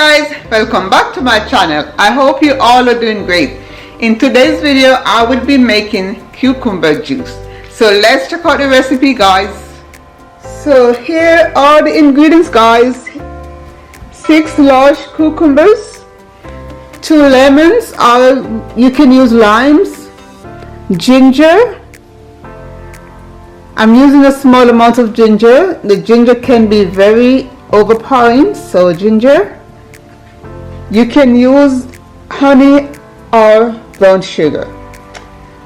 guys, welcome back to my channel. I hope you all are doing great. In today's video I will be making cucumber juice. So let's check out the recipe, guys. So here are the ingredients, guys. 6 large cucumbers, 2 lemons, or you can use limes, ginger. I'm using a small amount of ginger. The ginger can be very overpowering, so ginger. You can use honey or brown sugar.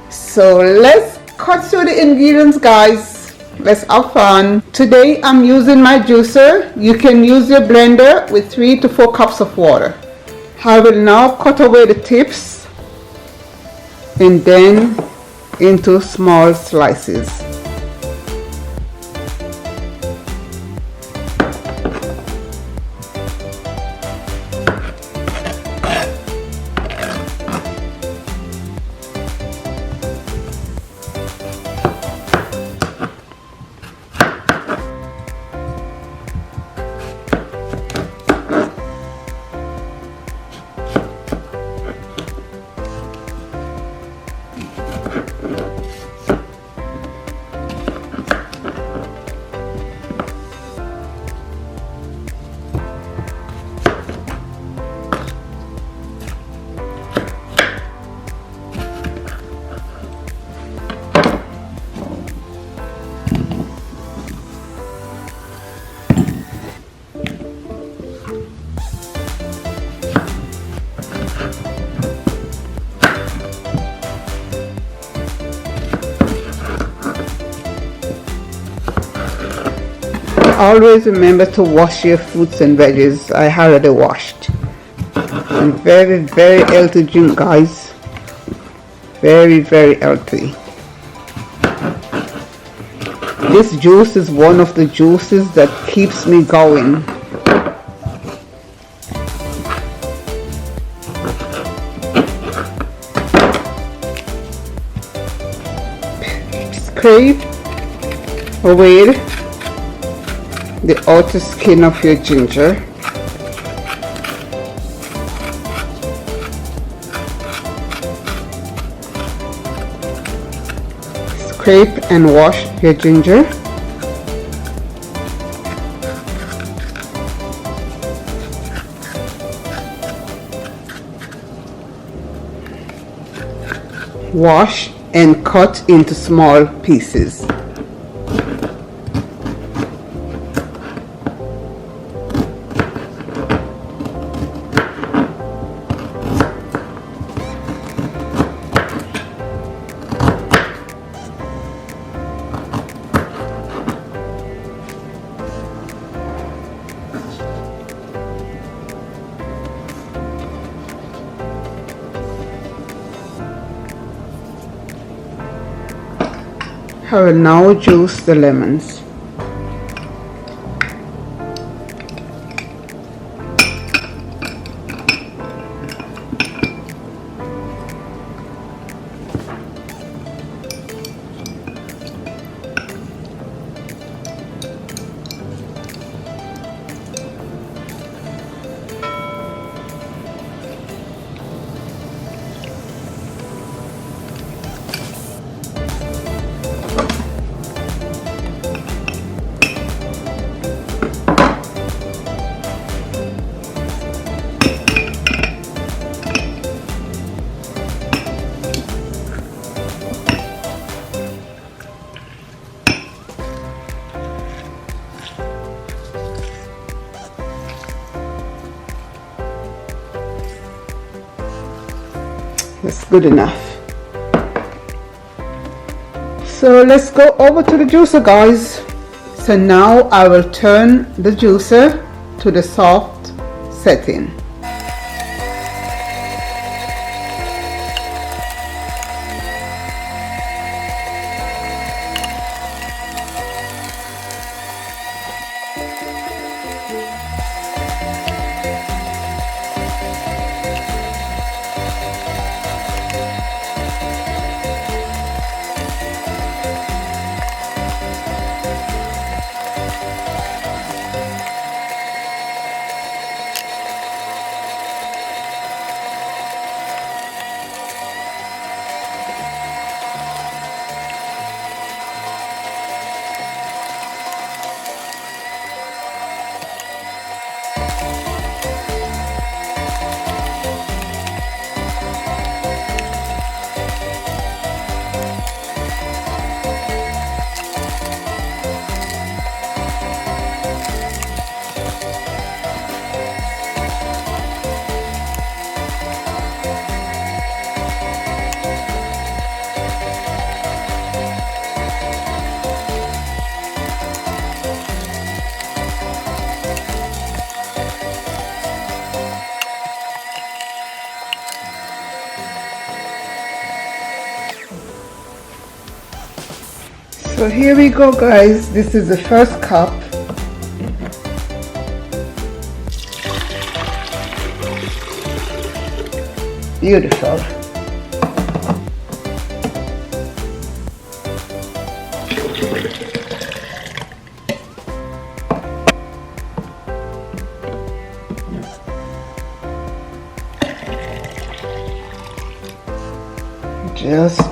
So let's cut through the ingredients, guys. Let's have fun. Today I'm using my juicer. You can use your blender with 3 to 4 cups of water. I will now cut away the tips and then into small slices. Always remember to wash your fruits and veggies. I already washed. And very healthy drink, guys. Very healthy. This juice is one of the juices that keeps me going. Scrape away the outer skin of your ginger. Scrape and wash your ginger. Wash and cut into small pieces. I will now juice the lemons. That's good enough. So let's go over to the juicer, guys. So now I will turn the juicer to the soft setting. So here we go, guys. This is the first cup. Beautiful.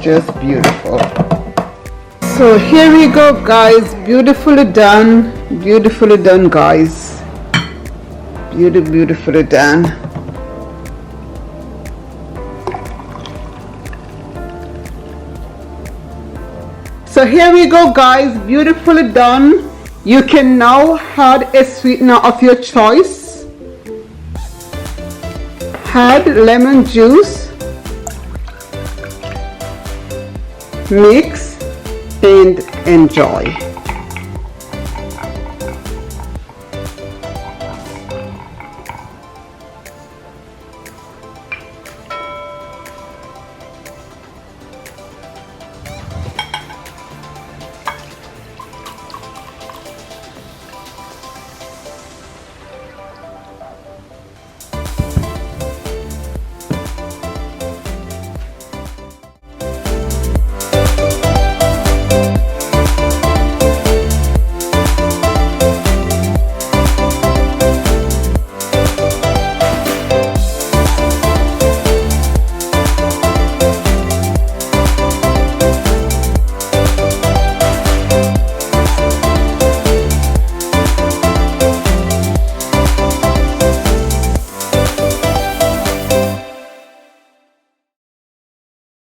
Just beautiful. So here we go, guys. Beautifully done guys. Beautifully done. So here we go, guys. Beautifully done. You can now add a sweetener of your choice. Add lemon juice, mix and enjoy.